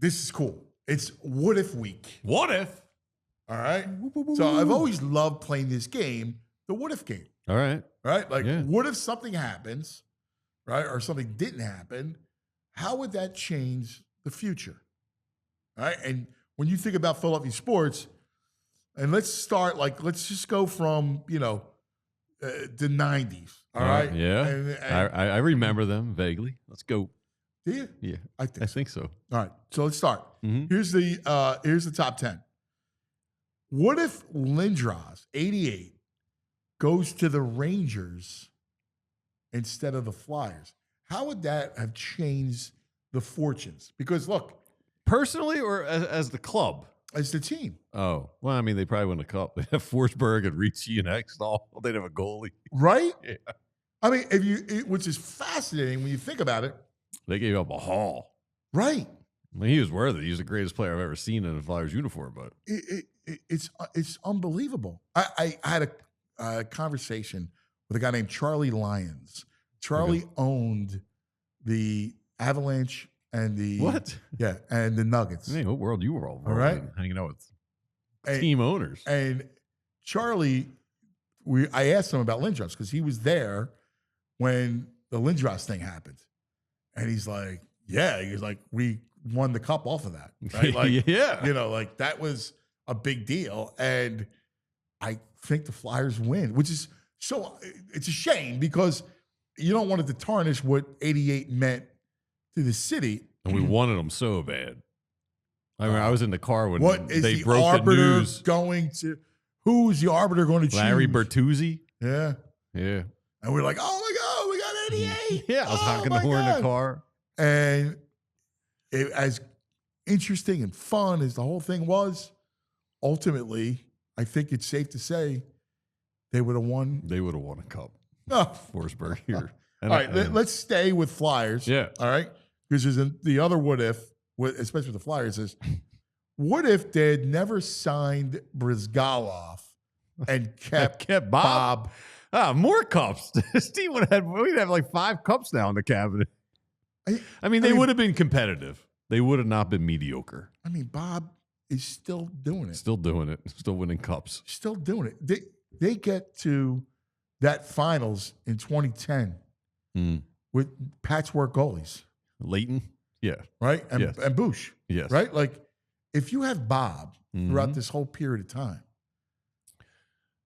this is cool. It's what if week. What if? All right. So I've always loved playing this game, the what if game. All right. Right? Like, what if something happens, right? Or something didn't happen? How would that change the future? All right. And when you think about Philadelphia sports, and let's just go from, the 90s. All right. Yeah. And I remember them vaguely. Let's go. Do you? Yeah. I think so. All right. So let's start. Mm-hmm. Here's the top 10. What if Lindros, 88, goes to the Rangers instead of the Flyers? How would that have changed the fortunes? Because look, personally or as the club? As the team. Oh, well, I mean, they probably win the cup. They have Forsberg and Ricci and Extall. They'd have a goalie. Right? Yeah. I mean, which is fascinating when you think about it. They gave up a haul. Right. I mean, he was worth it. He was the greatest player I've ever seen in a Flyers uniform. But it's unbelievable. I had a conversation with a guy named Charlie Lyons. Charlie owned the Avalanche and the and the Nuggets. Hey, what world you were all right? Hanging out with team owners. And Charlie, I asked him about Lindros because he was there when the Lindros thing happened, and he's like, we won the cup off of that, right? Like, like that was a big deal, and I think the Flyers win, which is it's a shame because you don't want it to tarnish what 88 meant to the city. And we wanted them so bad. I mean, I was in the car when they broke the news. Who's the arbiter going to choose? Larry Bertuzzi. Yeah. Yeah. And we're like, oh my God, we got 88. Yeah, I was honking the horn in the car. And as interesting and fun as the whole thing was, ultimately, I think it's safe to say they would have won. They would have won a cup. Oh. Forsberg here. All right, let's stay with Flyers. Yeah. All right. Because there's the other what if, especially with the Flyers, is what if they had never signed Brizgalov and kept Bob? More cups. Steve we'd have like 5 cups now in the cabinet. I mean, they would have been competitive. They would have not been mediocre. I mean, Bob is still doing it. Still doing it. Still winning cups. Still doing it. They get to that finals in 2010 with patchwork goalies. Leighton? Yeah. Right? And Bush. Yes. Right? Like, if you have Bob throughout this whole period of time,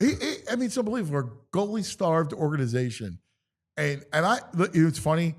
I mean, it's unbelievable. We're a goalie-starved organization. And it's funny,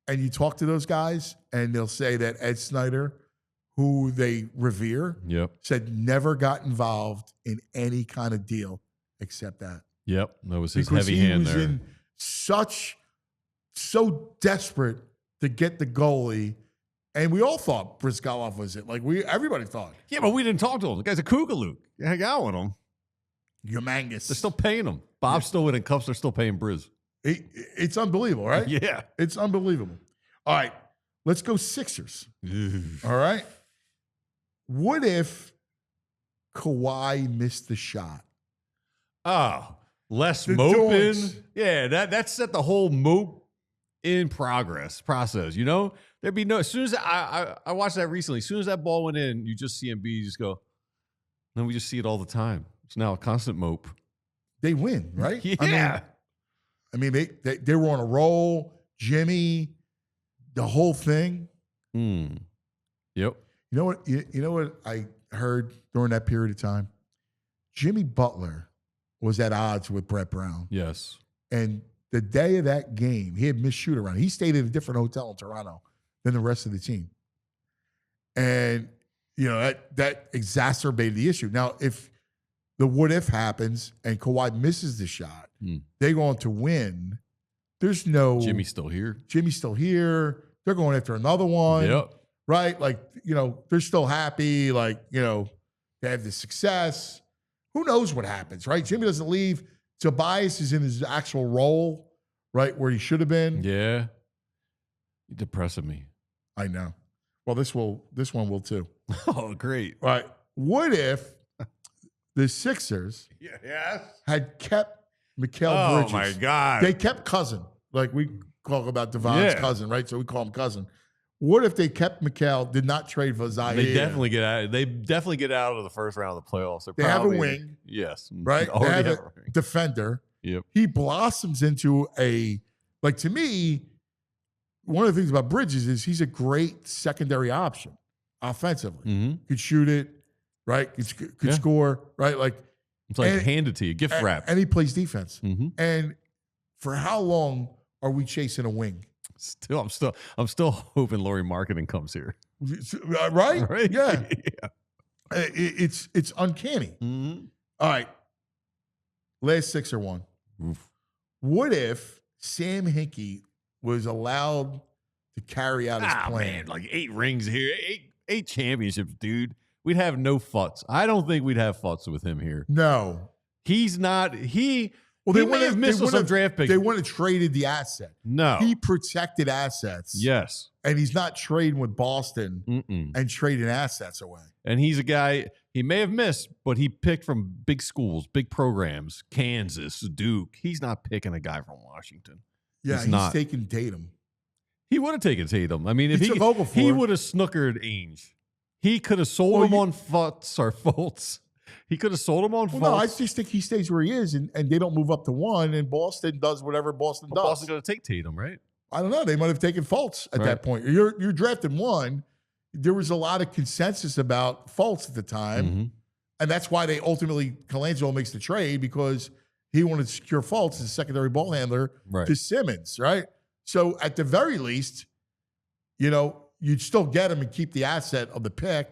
and you talk to those guys, and they'll say that Ed Snyder, who they revere, said never got involved in any kind of deal except that. Yep. That was his heavy hand there. He was so desperate to get the goalie, and we all thought Brizgalov was it. Like everybody thought. Yeah, but we didn't talk to him. The guy's a Kugalook. You hang out with him. Humongous. They're still paying him. Bob's still winning cups. They're still paying Briz. It's unbelievable, right? Yeah. It's unbelievable. All right, let's go Sixers. All right. What if Kawhi missed the shot? Oh, less The moping. doinks. Yeah, that set the whole mope in process. You know, there'd be no. As soon as I watched that recently, as soon as that ball went in, you just see Embiid just go. Then we just see it all the time. It's now a constant mope. They win, right? Yeah. I mean, they were on a roll. Jimmy, the whole thing. Yep. You know what? You know what I heard during that period of time? Jimmy Butler was at odds with Brett Brown. Yes. And the day of that game, he had missed shoot around. He stayed at a different hotel in Toronto than the rest of the team. And, that exacerbated the issue. Now, if the what if happens and Kawhi misses the shot, they go on to win. There's no... Jimmy's still here. They're going after another one. Yep. Right? Like, they're still happy. Like, they have the success. Who knows what happens, right? Jimmy doesn't leave. Tobias is in his actual role, right, where he should have been. Yeah. You're depressing me. I know. Well, this one will too. Oh, great. Right. What if the Sixers had kept Mikal Bridges? Oh, my God. They kept Cousin. Like we talk about Devon's cousin, right? So we call him Cousin. What if they kept Mikal, did not trade for Zaire? They definitely get out. They definitely get out of the first round of the playoffs. They have a wing. Yes. Right? They Already have have a a ring. defender. Yep. He blossoms into to me, one of the things about Bridges is he's a great secondary option offensively. Mm-hmm. Could shoot it, right? Could score, right? It's like handed to you, gift wrap. And he plays defense. Mm-hmm. And for how long are we chasing a wing? I'm still hoping Laurie Marketing comes here. Right? Right? Yeah. Yeah. It's uncanny. Mm-hmm. All right. Last 6 or 1. Oof. What if Sam Hinkie was allowed to carry out his plan? Man, like 8 rings here, eight championships, dude. We'd have no futz. I don't think we'd have futz with him here. No. He's not. Well, they may have missed some draft picks. They wouldn't have traded the asset. No. He protected assets. Yes. And he's not trading with Boston Mm-mm. and trading assets away. And he's a guy, he may have missed, but he picked from big schools, big programs, Kansas, Duke. He's not picking a guy from Washington. Yeah, he's not taking Tatum. He would have taken Tatum. I mean, if he would have snookered Ainge. He could have sold him on Fultz or Fultz. He could have sold him on Fultz. No, I just think he stays where he is, and they don't move up to 1, and Boston does whatever Boston does. Boston's going to take Tatum, right? I don't know. They might have taken Fultz at that point. You're drafting 1. There was a lot of consensus about Fultz at the time, Mm-hmm. and that's why they ultimately, Colangelo makes the trade, because he wanted to secure Fultz as a secondary ball handler to Simmons, right? So at the very least, you'd still get him and keep the asset of the pick.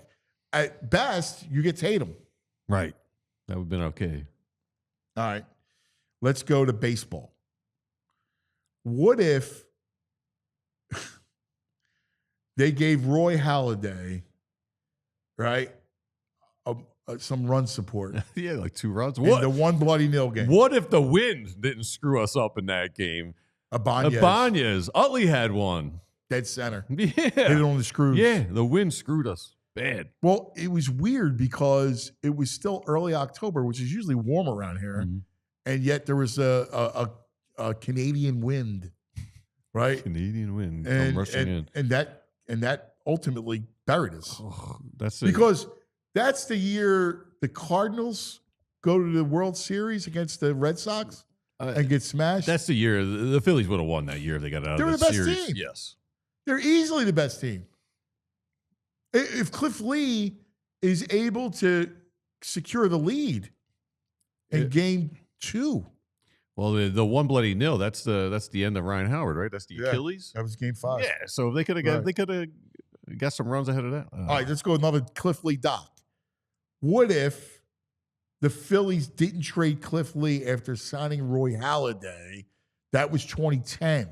At best, you get Tatum. Right. That would have been okay. All right. Let's go to baseball. What if they gave Roy Halladay, right, some run support? Yeah, like 2 runs. What? In the 1 bloody nil game. What if the wind didn't screw us up in that game? Ibanez. Utley had one. Dead center. Yeah. Hit it on the screws. Yeah, the wind screwed us bad. Well, it was weird because it was still early October, which is usually warm around here, and yet there was a Canadian wind, right? Canadian wind rushing in, and that ultimately buried us. Oh, that's because that's the year the Cardinals go to the World Series against the Red Sox and get smashed. That's the year the Phillies would have won that year if they got out They're of the best series. Team. Yes. They're easily the best team. If Cliff Lee is able to secure the lead in game 2. Well, the 1 bloody nil, that's the end of Ryan Howard, right? That's the Achilles. That was game 5. Yeah, so they could have got some runs ahead of that. All right, let's go another Cliff Lee doc. What if the Phillies didn't trade Cliff Lee after signing Roy Halladay? That was 2010.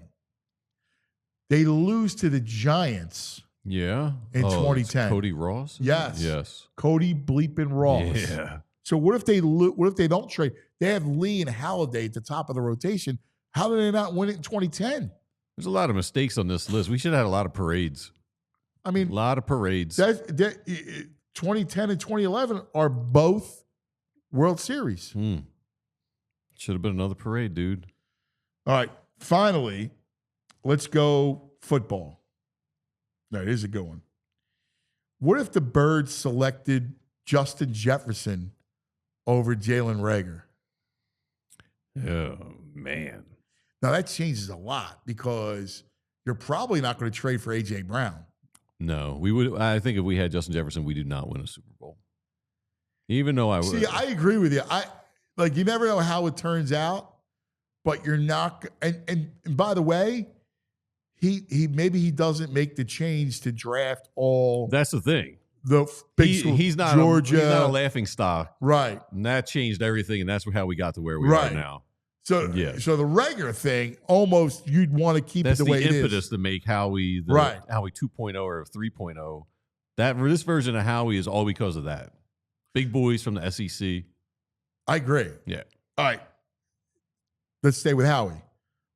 They lose to the Giants. Yeah. In 2010. Cody Ross? Yes. Yes. Cody bleeping Ross. Yeah. So what if they don't trade? They have Lee and Halladay at the top of the rotation. How did they not win it in 2010? There's a lot of mistakes on this list. We should have had a lot of parades. I mean, a lot of parades. 2010 and 2011 are both World Series. Should have been another parade, dude. All right. Finally, let's go football. No, here's a good one. What if the Birds selected Justin Jefferson over Jalen Reagor? Oh, man. Now, that changes a lot because you're probably not going to trade for A.J. Brown. No, we would. I think if we had Justin Jefferson, we do not win a Super Bowl. Even though I would. See, I agree with you. You never know how it turns out, but you're not. And by the way, he maybe he doesn't make the change to draft all. That's the thing. The big he's not Georgia. He's not a laughing stock, right? And that changed everything, and that's how we got to where we are now. So, so the Reagor thing, almost you'd want to keep it the way it is. That's the impetus to make Howie 2.0 or 3.0. This version of Howie is all because of that. Big boys from the SEC. I agree. Yeah. All right. Let's stay with Howie.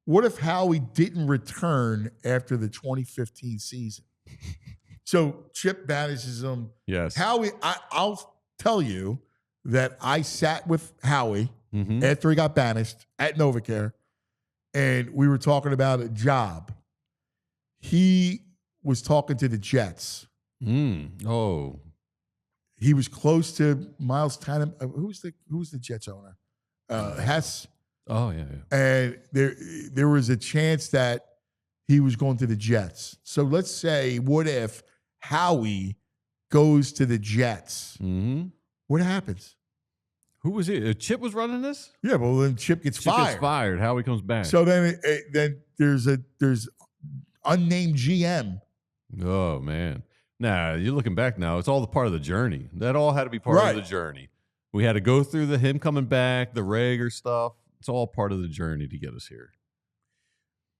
What if Howie didn't return after the 2015 season? So Chip banishes him. Yes. Howie, I'll tell you that I sat with Howie after he got banished at NovaCare, and we were talking about a job. He was talking to the Jets. Oh. He was close to Miles Tanner. Who's the Jets owner? Hess. Oh, yeah. And there was a chance that he was going to the Jets. So let's say, what if Howie goes to the Jets? Mm-hmm. What happens? Who was it? Chip was running this? Yeah, well then Chip gets fired. Gets fired. Howie comes back. So then there's unnamed GM. Oh man. Nah, you're looking back now. It's all the part of the journey. That all had to be part of the journey. We had to go through him coming back, the Rager stuff. It's all part of the journey to get us here.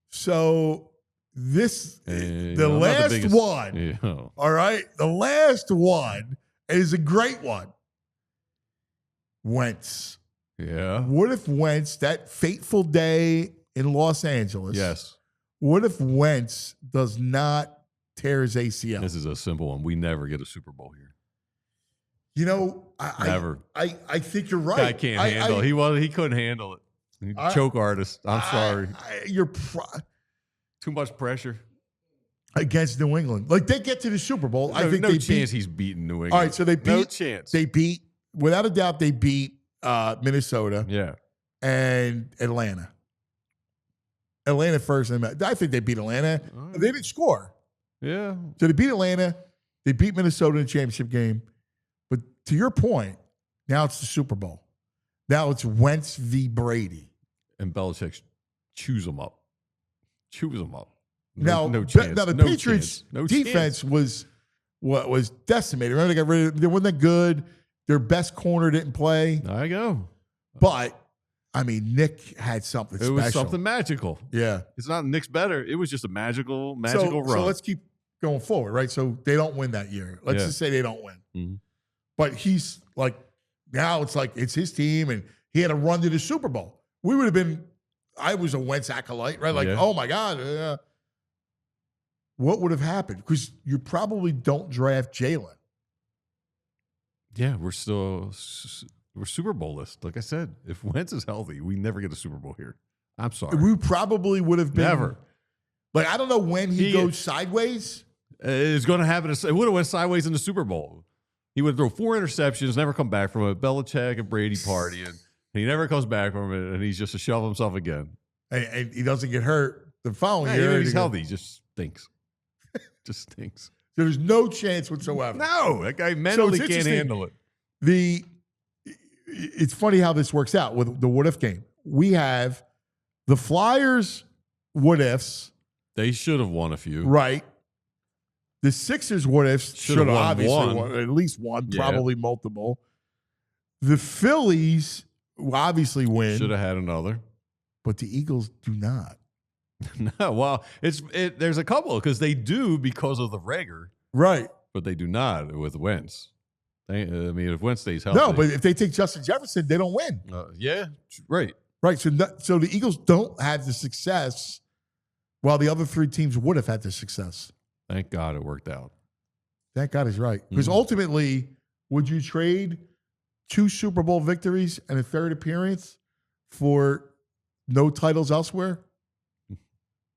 So the last one. Yeah. All right. The last one is a great one. Wentz. Yeah. What if Wentz, that fateful day in Los Angeles? Yes. What if Wentz does not tear his ACL? This is a simple one. We never get a Super Bowl here. You know, Never. I think you're right. Guy can't handle it. He couldn't handle it. Choke artist. I'm sorry. Too much pressure against New England. Like they get to the Super Bowl. I think no chance he's beating New England. All right, so they beat. No chance. They beat, without a doubt, they beat Minnesota. Yeah. And Atlanta. Atlanta first. I think they beat Atlanta. They didn't score. Yeah. So they beat Atlanta. They beat Minnesota in the championship game. But to your point, now it's the Super Bowl. Now it's Wentz v. Brady. And Belichick chews them up. Chews them up. Now no chance. Now the no Patriots' chance. defense was decimated. Remember, they got rid of, they weren't that good. Their best corner didn't play. There you go. But I mean, Nick had something special. It was something magical. Yeah. It's not Nick's better. It was just a magical run. So let's keep going forward, right? So they don't win that year. Let's just say they don't win. Mm-hmm. But he's like, now it's like it's his team, and he had a run to the Super Bowl. We would have been, I was a Wentz acolyte, right? Like, oh my God. What would have happened? Because you probably don't draft Jalen. Yeah, we're Super Bowl-less. Like I said, if Wentz is healthy, we never get a Super Bowl here. I'm sorry. We probably would have been. Never. Like, I don't know when he goes sideways. It's going to happen. It would have went sideways in the Super Bowl. He would throw 4 interceptions, never come back from it. Belichick and Brady partying. And he never comes back from it, and he's just a shell of himself again. And he doesn't get hurt the following year. Even if he's healthy, he just stinks. Just stinks. So there's no chance whatsoever. No, that guy mentally can't handle it. It's funny how this works out with the what if game. We have the Flyers what ifs. They should have won a few. Right. The Sixers what ifs should have obviously won at least one, probably multiple. The Phillies obviously win. Should have had another. But the Eagles do not. No, well, there's a couple because they do because of the Rager. Right. But they do not with Wentz. If Wentz stays healthy. No, but if they take Justin Jefferson, they don't win. Yeah, right. Right. So the Eagles don't have the success while the other 3 teams would have had the success. Thank God it worked out. Thank God he's right. Because ultimately, would you trade 2 Super Bowl victories and a 3rd appearance for no titles elsewhere?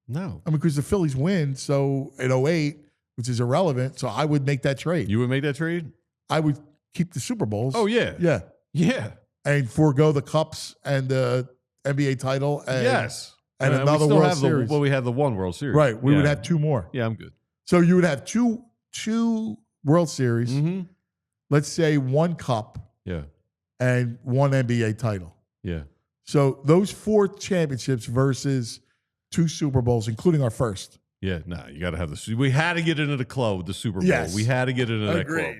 No. I mean, because the Phillies win, so in 08, which is irrelevant, so I would make that trade. You would make that trade? I would keep the Super Bowls. Oh, yeah. Yeah. Yeah. And forego the Cups and the NBA title. And, yes. And another World Series. We had the one World Series. Right. We would have 2 more. Yeah, I'm good. So you would have two World Series. Mm-hmm. Let's say 1 Cup. Yeah. And 1 NBA title. Yeah. So those 4 championships versus 2 Super Bowls, including our first. Yeah, no, you got to have the. We had to get into the club with the Super Bowl. Yes. We had to get into that club.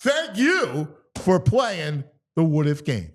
Thank you for playing the What If game.